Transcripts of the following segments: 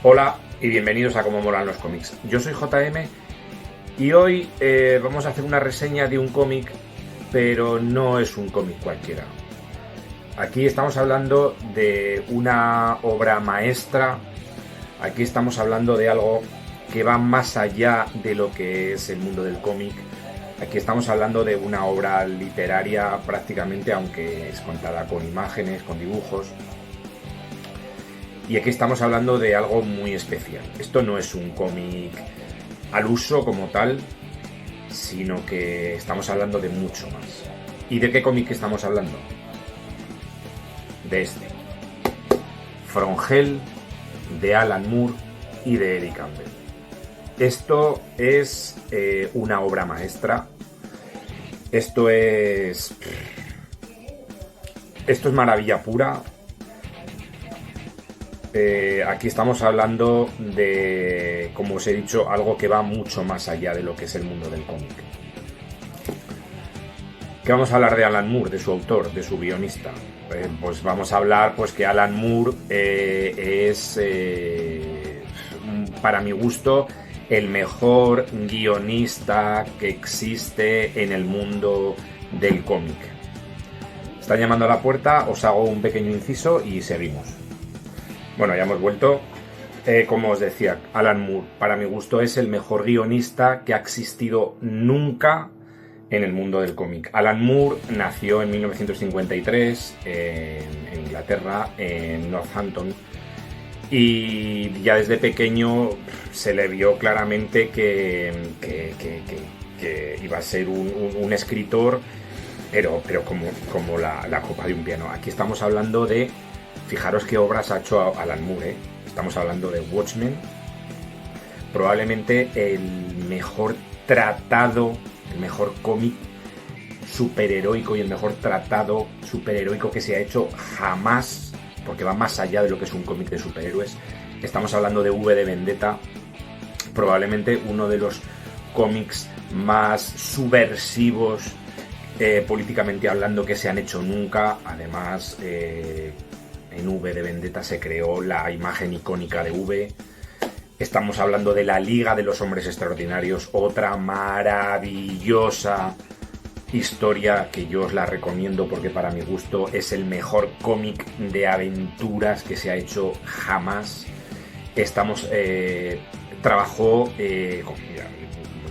Hola y bienvenidos a Cómo Molan los Cómics. Yo soy JM y hoy vamos a hacer una reseña de un cómic, pero no es un cómic cualquiera. Aquí estamos hablando de una obra maestra, aquí estamos hablando de algo que va más allá de lo que es el mundo del cómic. Aquí estamos hablando de una obra literaria prácticamente, aunque es contada con imágenes, con dibujos. Y aquí estamos hablando de algo muy especial. Esto no es un cómic al uso como tal, sino que estamos hablando de mucho más. ¿Y de qué cómic estamos hablando? De este. From Hell, de Alan Moore y de Eddie Campbell. Esto es una obra maestra. Esto es maravilla pura. Aquí estamos hablando de, como os he dicho, algo que va mucho más allá de lo que es el mundo del cómic. ¿Qué vamos a hablar de Alan Moore, de su autor, de su guionista? Pues vamos a hablar que Alan Moore es, para mi gusto, el mejor guionista que existe en el mundo del cómic. Están llamando a la puerta, os hago un pequeño inciso y seguimos. Bueno, ya hemos vuelto. Como os decía, Alan Moore, para mi gusto, es el mejor guionista que ha existido nunca en el mundo del cómic. Alan Moore nació en 1953 en Inglaterra, en Northampton, y ya desde pequeño se le vio claramente que iba a ser un escritor, pero como la copa de un piano. Aquí estamos hablando de... Fijaros qué obras ha hecho Alan Moore, ¿eh? Estamos hablando de Watchmen, probablemente el mejor tratado, el mejor cómic superheroico y el mejor tratado superheroico que se ha hecho jamás, porque va más allá de lo que es un cómic de superhéroes. Estamos hablando de V de Vendetta, probablemente uno de los cómics más subversivos políticamente hablando que se han hecho nunca. Además, en V de Vendetta se creó la imagen icónica de V. Estamos hablando de la Liga de los Hombres Extraordinarios, otra maravillosa historia que yo os la recomiendo porque para mi gusto es el mejor cómic de aventuras que se ha hecho jamás. Trabajó,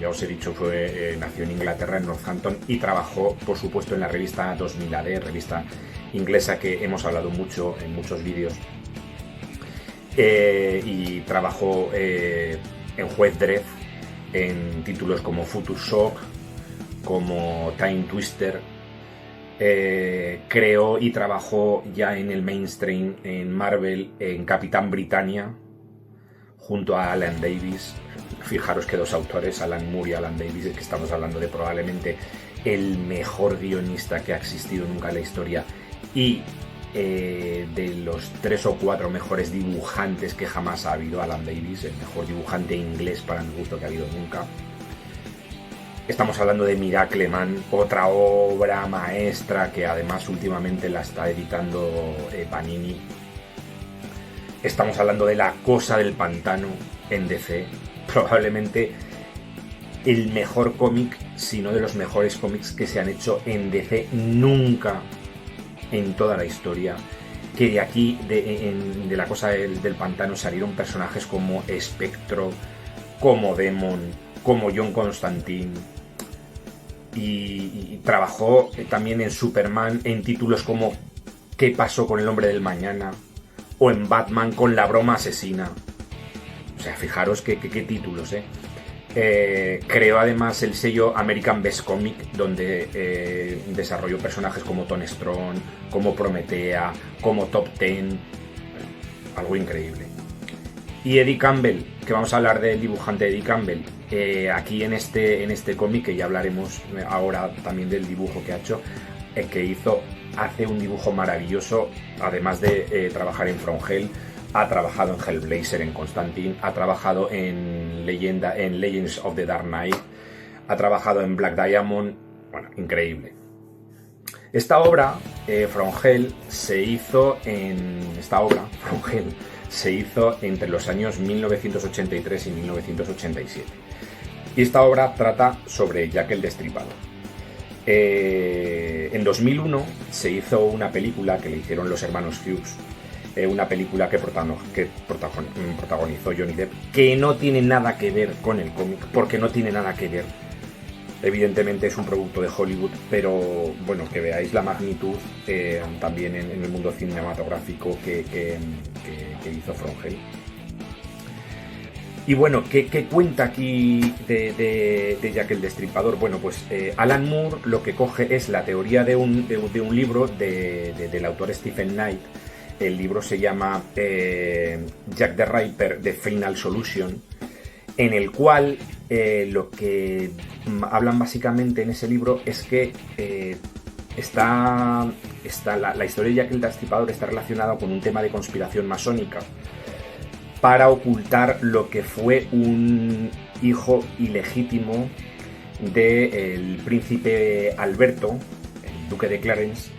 ya os he dicho, nació en Inglaterra, en Northampton, y trabajó, por supuesto, en la revista 2000 AD, revista inglesa que hemos hablado mucho en muchos vídeos, y trabajó en Juez Dredd, en títulos como Future Shock, como Time Twister. Creó y trabajó ya en el mainstream, en Marvel, en Capitán Britannia, junto a Alan Davis. Fijaros que dos autores, Alan Moore y Alan Davis, que estamos hablando de probablemente el mejor guionista que ha existido nunca en la historia, y de los 3 o 4 mejores dibujantes que jamás ha habido. Alan Davis, el mejor dibujante inglés para mi gusto que ha habido nunca. Estamos hablando de Miracle Man, otra obra maestra que además últimamente la está editando Panini. Estamos hablando de La Cosa del Pantano en DC, probablemente el mejor cómic, si no de los mejores cómics que se han hecho en DC nunca en toda la historia. Que de aquí, de La Cosa del Pantano, salieron personajes como Espectro, como Demon, como John Constantine, y trabajó también en Superman, en títulos como ¿Qué pasó con el hombre del mañana? O en Batman con La broma asesina. O sea, fijaros qué títulos, creó además el sello American Best Comic, donde desarrolló personajes como Tony Strong, como Prometea, como Top Ten. Algo increíble. Y Eddie Campbell, que vamos a hablar del dibujante Eddie Campbell, aquí en este cómic, que ya hablaremos ahora también del dibujo que ha hecho, hace un dibujo maravilloso. Además de trabajar en From Hell, ha trabajado en Hellblazer, en Constantine, ha trabajado en Legends of the Dark Knight, ha trabajado en Black Diamond. Bueno, increíble. Esta obra, From Hell, se hizo se hizo entre los años 1983 y 1987. Y esta obra trata sobre Jack el Destripador. En 2001 se hizo una película que le hicieron los hermanos Hughes, una película que protagonizó Johnny Depp, que no tiene nada que ver con el cómic, porque no tiene nada que ver. Evidentemente es un producto de Hollywood, pero bueno, que veáis la magnitud también en el mundo cinematográfico que hizo From Hell. Y bueno, ¿qué cuenta aquí de Jack el Destripador? Bueno, pues Alan Moore lo que coge es la teoría de un libro del autor Stephen Knight. El libro se llama Jack the Ripper, The Final Solution, en el cual lo que hablan básicamente en ese libro es que la historia de Jack el Destripador está relacionada con un tema de conspiración masónica para ocultar lo que fue un hijo ilegítimo del príncipe Alberto, el duque de Clarence,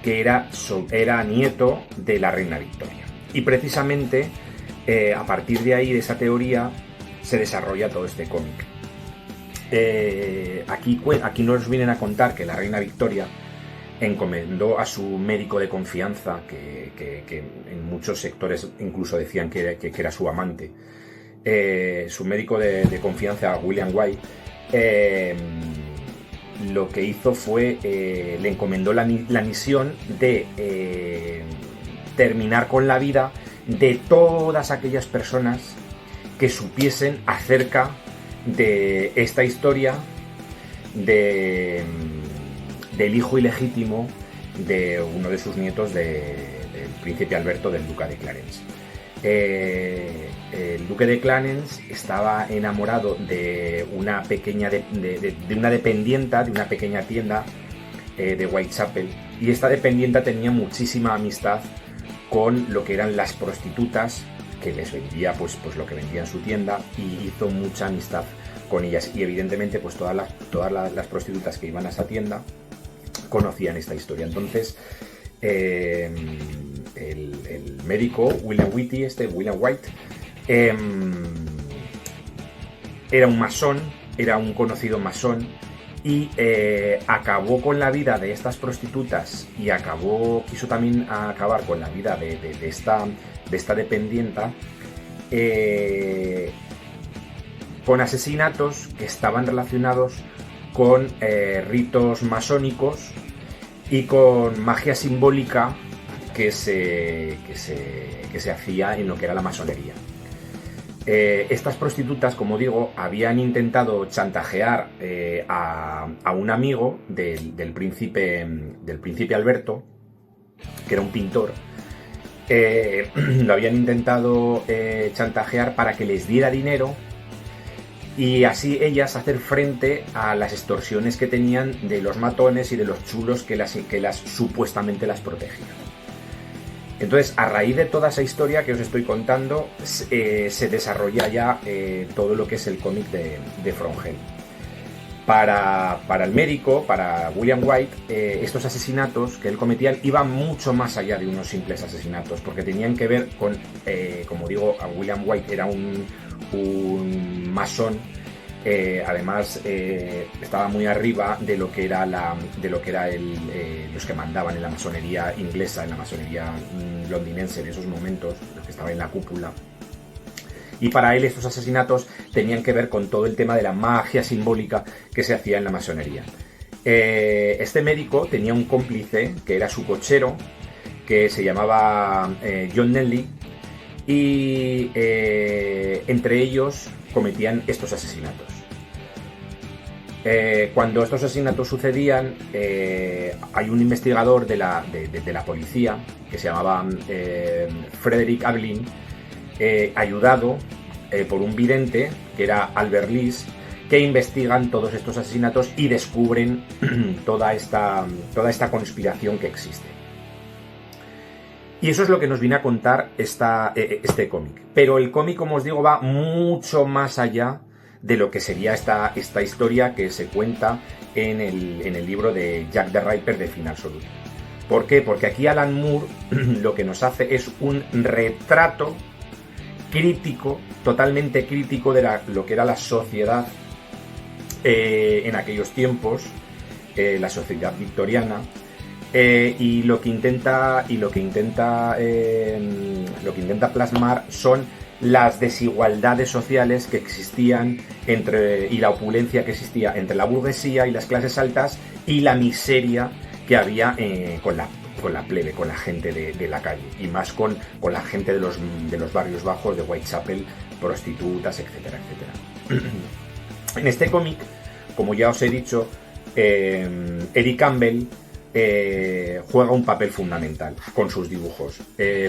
que era nieto de la reina Victoria. Y precisamente a partir de ahí, de esa teoría, se desarrolla todo este cómic. Aquí nos vienen a contar que la reina Victoria encomendó a su médico de confianza, que en muchos sectores incluso decían que era su amante, su médico de confianza, William White, lo que hizo fue, le encomendó la misión de terminar con la vida de todas aquellas personas que supiesen acerca de esta historia del hijo ilegítimo de uno de sus nietos del príncipe Alberto, del duque de Clarence. El duque de Clarence estaba enamorado de una pequeña de una dependienta de una pequeña tienda de Whitechapel, y esta dependienta tenía muchísima amistad con lo que eran las prostitutas, que les vendía pues lo que vendía en su tienda, y hizo mucha amistad con ellas, y evidentemente pues todas las prostitutas que iban a esa tienda conocían esta historia. Entonces el médico William White era un masón, era un conocido masón, y acabó con la vida de estas prostitutas, y quiso también acabar con la vida de esta dependienta, con asesinatos que estaban relacionados con ritos masónicos y con magia simbólica que se hacía en lo que era la masonería. Estas prostitutas, como digo, habían intentado chantajear a un amigo del príncipe Alberto, que era un pintor. Lo habían intentado chantajear para que les diera dinero, y así ellas hacer frente a las extorsiones que tenían de los matones y de los chulos que supuestamente las protegían. Entonces, a raíz de toda esa historia que os estoy contando, se desarrolla ya todo lo que es el cómic de From Hell. Para el médico, para William White, estos asesinatos que él cometía iban mucho más allá de unos simples asesinatos, porque tenían que ver con, como digo, William White era un masón. Además estaba muy arriba de lo que era los que mandaban en la masonería inglesa, en la masonería londinense de esos momentos, los que estaban en la cúpula. Y para él estos asesinatos tenían que ver con todo el tema de la magia simbólica que se hacía en la masonería. Este médico tenía un cómplice que era su cochero, que se llamaba John Nelly, y entre ellos cometían estos asesinatos. Cuando estos asesinatos sucedían, hay un investigador de la policía que se llamaba Frederick Ablin, ayudado por un vidente que era Albert Lees, que investigan todos estos asesinatos y descubren toda esta conspiración que existe. Y eso es lo que nos viene a contar este cómic. Pero el cómic, como os digo, va mucho más allá de lo que sería esta historia que se cuenta en el libro de Jack the Ripper, de Final Solution. ¿Por qué? Porque aquí Alan Moore lo que nos hace es un retrato crítico, totalmente crítico de lo que era la sociedad en aquellos tiempos, la sociedad victoriana, y lo que intenta plasmar son las desigualdades sociales que existían y la opulencia que existía entre la burguesía y las clases altas, y la miseria que había con la plebe, con la gente de la calle, y más con la gente de los barrios bajos, de Whitechapel, prostitutas, etcétera, etcétera. En este cómic, como ya os he dicho, Eric Campbell juega un papel fundamental con sus dibujos.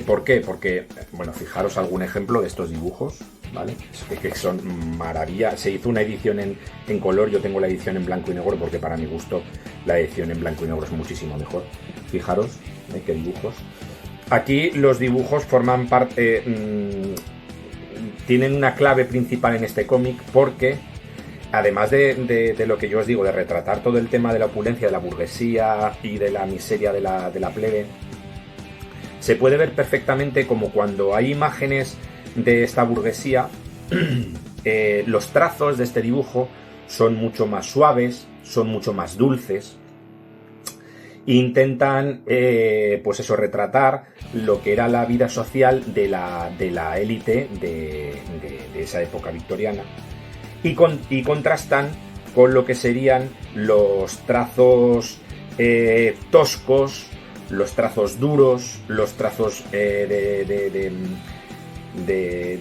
¿Por qué? Porque, bueno, fijaros algún ejemplo de estos dibujos, ¿vale? Que son maravilla. Se hizo una edición en color, yo tengo la edición en blanco y negro porque para mi gusto la edición en blanco y negro es muchísimo mejor. Fijaros, qué dibujos. Aquí los dibujos forman parte, tienen una clave principal en este cómic porque, además de lo que yo os digo, de retratar todo el tema de la opulencia de la burguesía y de la miseria de la plebe, se puede ver perfectamente como cuando hay imágenes de esta burguesía, los trazos de este dibujo son mucho más suaves, son mucho más dulces, e intentan, pues eso, retratar lo que era la vida social de la élite de esa época victoriana. Y contrastan con lo que serían los trazos toscos, los trazos duros, los trazos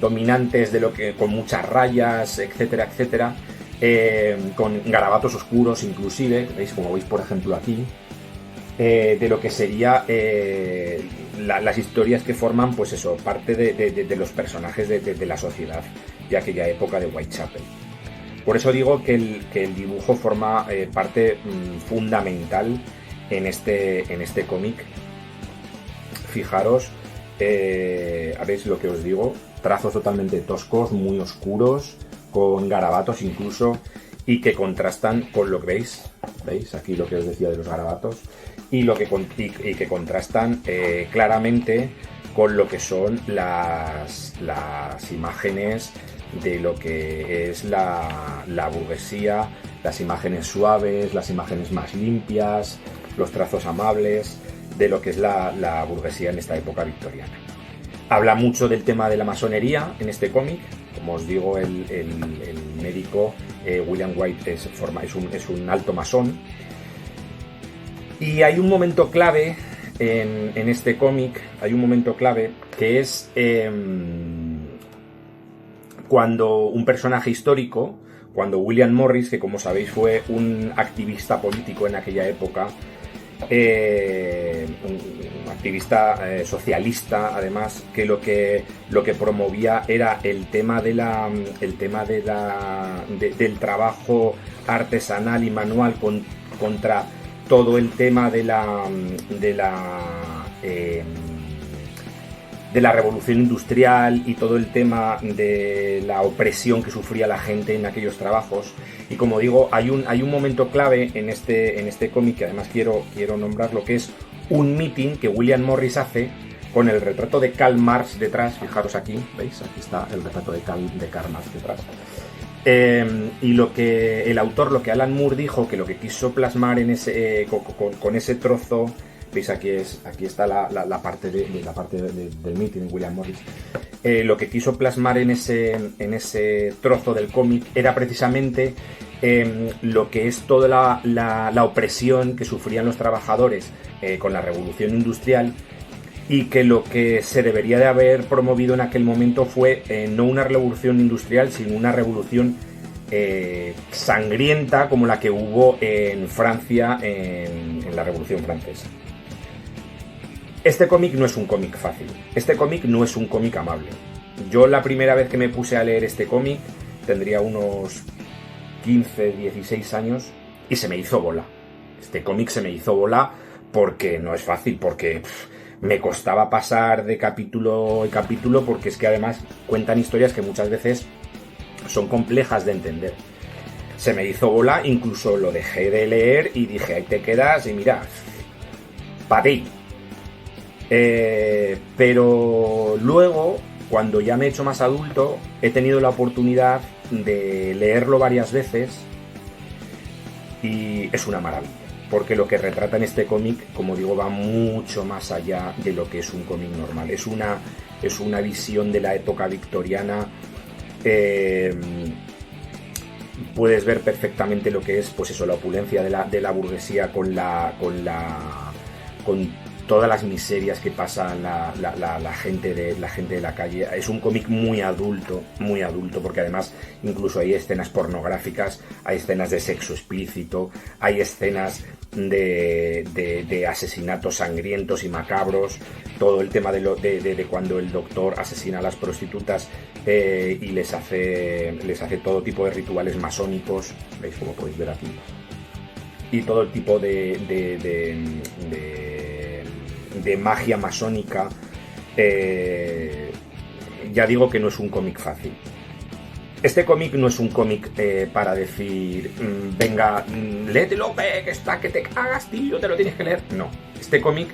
dominantes de lo que con muchas rayas, etcétera, etcétera, con garabatos oscuros inclusive, veis, como veis por ejemplo aquí, de lo que sería las historias que forman, pues eso, parte de los personajes de la sociedad de aquella época de Whitechapel. Por eso digo que el dibujo forma parte fundamental en este cómic. Fijaros, ¿veis lo que os digo? Trazos totalmente toscos, muy oscuros, con garabatos incluso, y que contrastan con lo que veis aquí lo que os decía de los garabatos, y que contrastan claramente con lo que son las imágenes de lo que es la burguesía, las imágenes suaves, las imágenes más limpias, los trazos amables de lo que es la burguesía en esta época victoriana. Habla mucho del tema de la masonería en este cómic. Como os digo, el médico William White es un alto masón. Y hay un momento clave en este cómic, hay un momento clave que es cuando un personaje histórico, cuando William Morris, que como sabéis fue un activista político en aquella época, un activista socialista, además, que lo que promovía era el tema del trabajo artesanal y manual contra todo el tema de la revolución industrial y todo el tema de la opresión que sufría la gente en aquellos trabajos. Y como digo, hay un momento clave en este cómic, que además quiero nombrarlo, que es un meeting que William Morris hace con el retrato de Karl Marx detrás. Fijaros aquí, ¿veis? Aquí está el retrato de Karl Marx detrás. Y lo que el autor, lo que Alan Moore dijo, que lo que quiso plasmar en con ese trozo, veis, aquí está la parte del meeting, William Morris. Lo que quiso plasmar en ese trozo del cómic era precisamente lo que es toda la opresión que sufrían los trabajadores con la revolución industrial, y que lo que se debería de haber promovido en aquel momento fue no una revolución industrial, sino una revolución sangrienta como la que hubo en Francia en la Revolución Francesa. Este cómic no es un cómic fácil, este cómic no es un cómic amable. Yo la primera vez que me puse a leer este cómic tendría unos 15, 16 años y se me hizo bola. Este cómic se me hizo bola porque no es fácil, porque me costaba pasar de capítulo en capítulo, porque es que además cuentan historias que muchas veces son complejas de entender. Se me hizo bola, incluso lo dejé de leer y dije, ahí te quedas y mira, para ti. Pero luego cuando ya me he hecho más adulto, he tenido la oportunidad de leerlo varias veces y es una maravilla, porque lo que retrata en este cómic, como digo, va mucho más allá de lo que es un cómic normal. Es una visión de la época victoriana. Puedes ver perfectamente lo que es, pues eso, la opulencia de la burguesía con todas las miserias que pasa la gente de la calle. Es un cómic muy adulto, porque además incluso hay escenas pornográficas, hay escenas de sexo explícito, hay escenas de asesinatos sangrientos y macabros, todo el tema de cuando el doctor asesina a las prostitutas y les hace todo tipo de rituales masónicos, veis como podéis ver aquí, y todo el tipo de magia masónica. Ya digo que no es un cómic fácil. Este cómic no es un cómic para decir venga, léetelo, que te cagas, tío, te lo tienes que leer. No, este cómic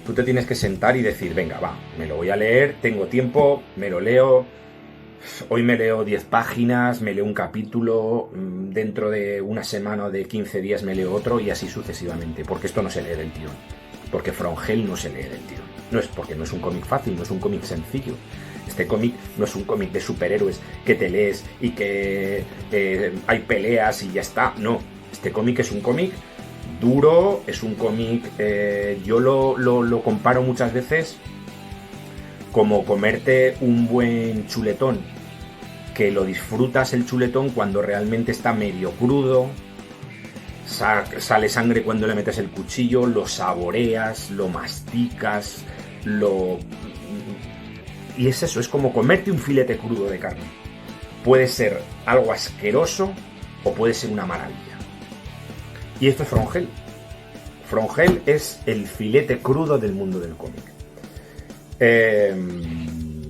tú te tienes que sentar y decir, venga, va, me lo voy a leer, tengo tiempo, me lo leo. Hoy me leo 10 páginas, me leo un capítulo, dentro de una semana o de 15 días me leo otro, y así sucesivamente, porque esto no se lee del tirón. Porque From Hell no se lee del tirón. No es porque no es un cómic fácil, no es un cómic sencillo. Este cómic no es un cómic de superhéroes que te lees y que hay peleas y ya está. No, este cómic es un cómic duro, es un cómic... yo lo comparo muchas veces como comerte un buen chuletón, que lo disfrutas el chuletón cuando realmente está medio crudo, sale sangre cuando le metes el cuchillo, lo saboreas, lo masticas, y es eso, es como comerte un filete crudo de carne. Puede ser algo asqueroso o puede ser una maravilla. Y esto es From Hell. From Hell es el filete crudo del mundo del cómic.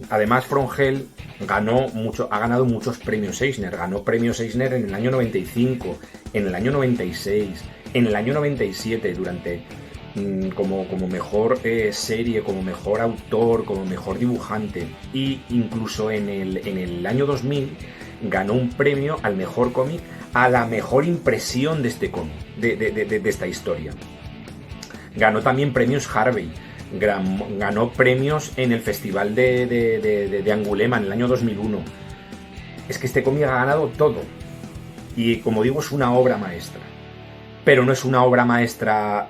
Además, From Hell ha ganado muchos premios Eisner. Ganó premios Eisner en el año 95, en el año 96, en el año 97, como mejor serie, como mejor autor, como mejor dibujante. Y incluso en el año 2000 ganó un premio al mejor cómic, a la mejor impresión de este cómic, de esta historia. Ganó también premios Harvey. Ganó premios en el festival de Angulema en el año 2001. Es que este cómic ha ganado todo. Y como digo, es una obra maestra. Pero no es una obra maestra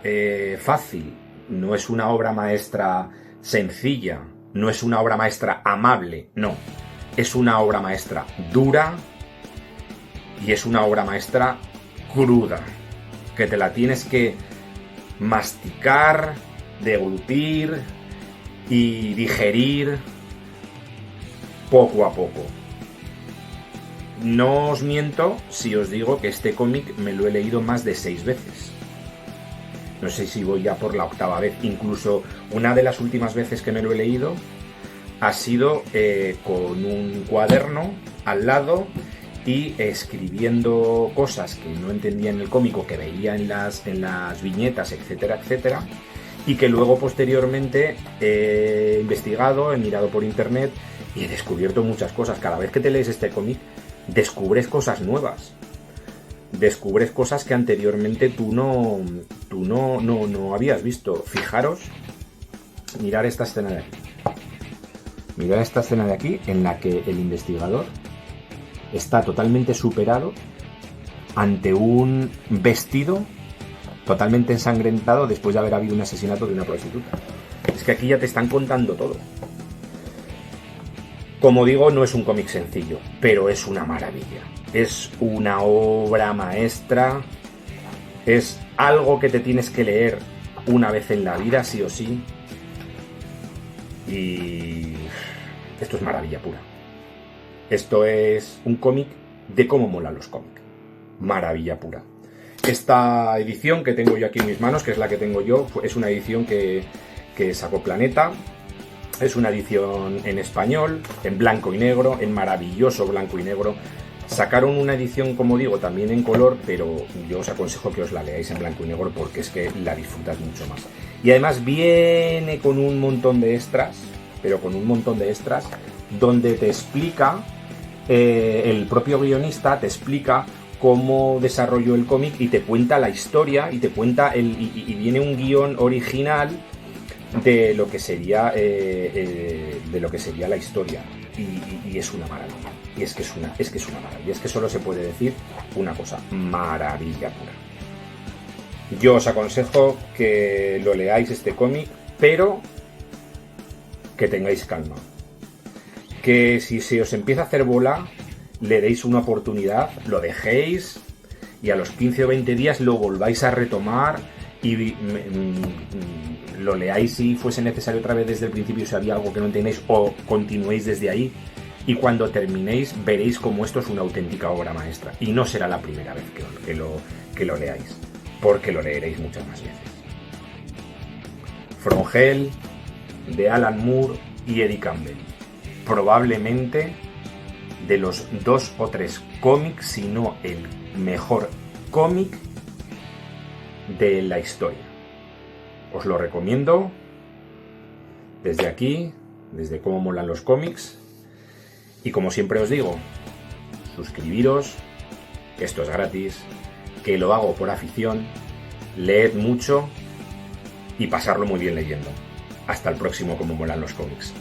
fácil. No es una obra maestra sencilla. No es una obra maestra amable. No. Es una obra maestra dura. Y es una obra maestra cruda. Que te la tienes que masticar, deglutir y digerir poco a poco. No os miento si os digo que este cómic me lo he leído más de 6 veces. No sé si voy ya por la 8ª vez. Incluso una de las últimas veces que me lo he leído ha sido con un cuaderno al lado y escribiendo cosas que no entendía en el cómic o que veía en las viñetas, etcétera, etcétera. Y que luego posteriormente he investigado, he mirado por internet y he descubierto muchas cosas. Cada vez que te lees este cómic descubres cosas nuevas, descubres cosas que anteriormente tú no habías visto. Fijaros, mirar esta escena de aquí. Mirad esta escena de aquí en la que el investigador está totalmente superado ante un vestido totalmente ensangrentado después de haber habido un asesinato de una prostituta. Es que aquí ya te están contando todo. Como digo, no es un cómic sencillo, pero es una maravilla. Es una obra maestra. Es algo que te tienes que leer una vez en la vida, sí o sí. Y esto es maravilla pura. Esto es un cómic de cómo molan los cómics. Maravilla pura. Esta edición que tengo yo aquí en mis manos, que es la que tengo yo, es una edición que sacó Planeta. Es una edición en español, en blanco y negro, en maravilloso blanco y negro. Sacaron una edición, como digo, también en color, pero yo os aconsejo que os la leáis en blanco y negro porque es que la disfrutas mucho más. Y además viene con un montón de extras, pero con un montón de extras donde te explica, el propio guionista te explica cómo desarrolló el cómic y te cuenta la historia y te cuenta y viene un guión original de lo que sería la historia, y es una maravilla, y es que es una maravilla, es que solo se puede decir una cosa: maravilla pura. Yo os aconsejo que lo leáis este cómic, pero que tengáis calma, que si se os empieza a hacer bola, le deis una oportunidad, lo dejéis y a los 15 o 20 días lo volváis a retomar y lo leáis si fuese necesario otra vez desde el principio, si había algo que no entendéis, o continuéis desde ahí, y cuando terminéis veréis como esto es una auténtica obra maestra, y no será la primera vez que lo leáis, porque lo leeréis muchas más veces. From Hell, de Alan Moore y Eddie Campbell, probablemente de los 2 o 3 cómics, si no el mejor cómic de la historia. Os lo recomiendo desde aquí, desde Cómo Molan los Cómics, y como siempre os digo, suscribiros, que esto es gratis, que lo hago por afición, leed mucho y pasarlo muy bien leyendo. Hasta el próximo Cómo Molan los Cómics.